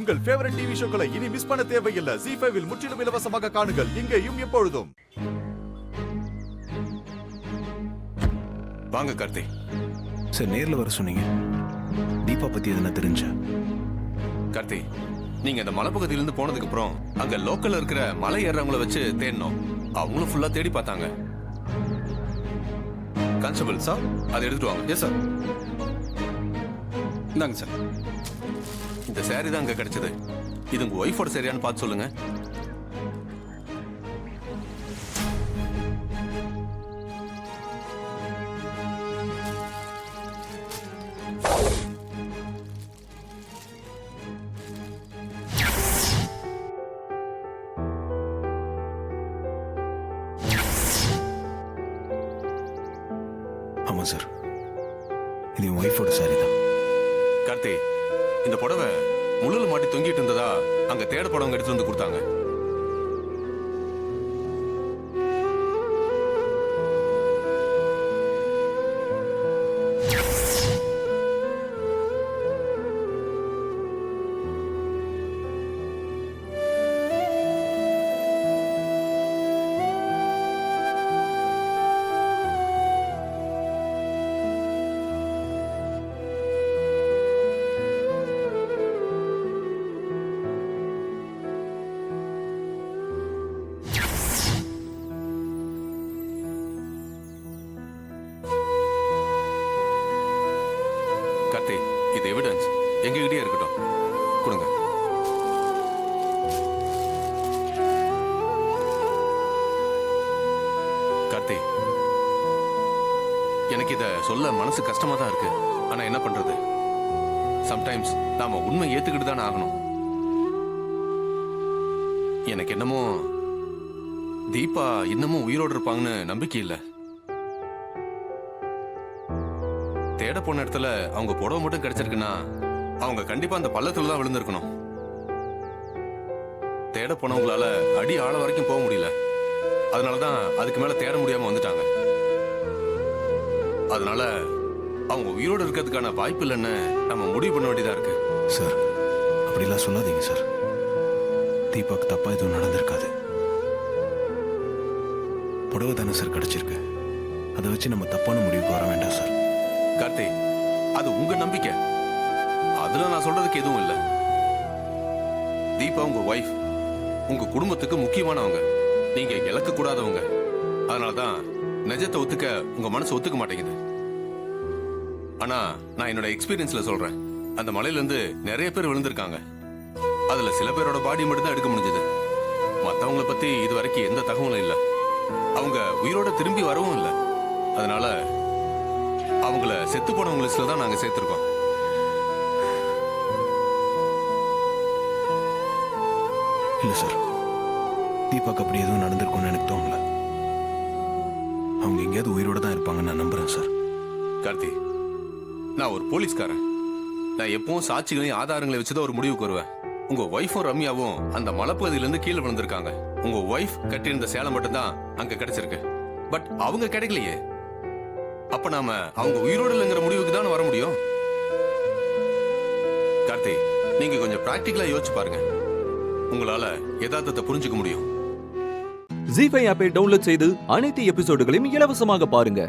உங்கள் favourite TV ஷோக்களை இனி miss பண்ண தேவையில்லை. ZEE5 இல் முற்றிலும் இலவசமாக காணுங்கள். இங்கேயும் எப்பொழுதும். வாங்க கார்த்தி. சார், நேர்ல வர சொன்னீங்க. தீபா பத்தி எதுனா தெரிஞ்சா? கார்த்தி, நீங்க அந்த மலைப்பகுதியிலிருந்து போனதுக்கு அப்புறம் அங்க லோக்கல்ல இருக்கிற மலை ஏறவங்கள வச்சு தேடணும். அவங்களும் ஃபுல்லா தேடி பார்த்தாங்க. கான்ஸ்டபிள் சார், அதை எடுத்துட்டு வாங்க. Yes sir. இந்தாங்க சார். இந்த சாரி தான் அங்க கிடைச்சது. இது உங்க ஒய்ஃபோட சரியான்னு பார்த்து சொல்லுங்க. ஆமா சார், இது என் ஒய்ஃபோட சாரி தான். கார்த்தி, இந்த புடவை முள்ளுல மாட்டி தொங்கிட்டு இருந்ததா அங்க தேட போனவங்க எடுத்து வந்து கொடுத்தாங்க. கார்த்தி, இது எவிடன்ஸ் எங்ககிட்டயே இருக்கட்டும். கொடுங்க. கார்த்தி, எனக்கு இத சொல்ல மனசு கஷ்டமா தான் இருக்கு. ஆனா என்ன பண்றது? சம்டைம்ஸ் நாம உண்மை ஏத்துக்கிட்டு தானே ஆகணும். எனக்கு என்னமோ தீபா இன்னமும் உயிரோடு இருப்பாங்கன்னு நம்பிக்கை இல்லை. தேட போன இடத்துல அவங்க புடவை மட்டும் கிடைச்சிருக்குன்னா அவங்க கண்டிப்பா அந்த பள்ளத்துல தான் விழுந்திருக்கணும். தேட போனவங்களால அடி ஆழ வரைக்கும் போக முடியல. அதனாலதான் அதுக்கு மேல தேட முடியாம வந்துட்டாங்க. அதனால அவங்க உயிரோடு இருக்கிறதுக்கான வாய்ப்பு இல்லைன்னு நம்ம முடிவு பண்ண வேண்டியதா இருக்கு. சார், அப்படிலாம் சொல்லாதீங்க சார். தீபாக்கு தப்பா எதுவும் நடந்திருக்காது. புடவை தானே சார் கிடைச்சிருக்கு. அதை வச்சு நம்ம தப்பான முடிவுக்கு வர வேண்டாம் சார். கார்த்தி, அது உங்க நம்பிக்கை. அதுல நான் சொல்றதுக்கு எதுவும் இல்லை. தீபா உங்க ஒய்ஃப், உங்க குடும்பத்துக்கு முக்கியமானவங்க. நீங்க இழக்க கூடாதவங்க. அதனாலதான் நிஜத்தை ஒத்துக்க உங்க மனசு ஒத்துக்க மாட்டேங்குது. ஆனா நான் என்னோட எக்ஸ்பீரியன்ஸ்ல சொல்றேன். அந்த மலையில இருந்து நிறைய பேர் விழுந்திருக்காங்க. அதுல சில பேரோட பாடி மட்டும் தான் எடுக்க முடிஞ்சது. மத்தவங்களை பத்தி இது வரைக்கும் எந்த தகவலும் இல்லை. அவங்க உயிரோட திரும்பி வரவும் இல்லை. அதனால அவங்கள செத்து போனவங்க லிஸ்ட்ல தான் நாங்க சேர்த்திருக்கோம். இல்ல சார், தீபாக்கு அப்படி எதுவும் நடந்திருக்கும்னு எனக்கு தோணல. அவங்க எங்கேயாவது உயிரோட தான் இருப்பாங்கன்னு நான் நம்புறேன் சார். கார்த்தி, நான் ஒரு போலீஸ்காரன். நான் எப்பவும் சாட்சிகளையும் ஆதாரங்களை வச்சுதான் ஒரு முடிவுக்கு வருவேன். உங்க ஒய்ஃபும் ரம்யாவும் அந்த மலைப்பகுதியில இருந்து கீழே விழுந்திருக்காங்க. உங்க ஒய்ஃப் கட்டியிருந்த சேலை மட்டும் தான் அங்க கிடைச்சிருக்கு. பட் அவங்க கிடைக்கலையே. அப்ப நாம அவங்க உயிரோடு இல்லைங்கிற முடிவுக்கு தான் வர முடியும். கார்த்தி, நீங்க கொஞ்சம் பிராக்டிகலா யோசிச்சு பாருங்க. உங்களால யதார்த்தத்தை புரிஞ்சுக்க முடியும். ZEE5 ஆப்பை டவுன்லோட் செய்து அனைத்து எபிசோடுகளையும் இலவசமாக பாருங்க.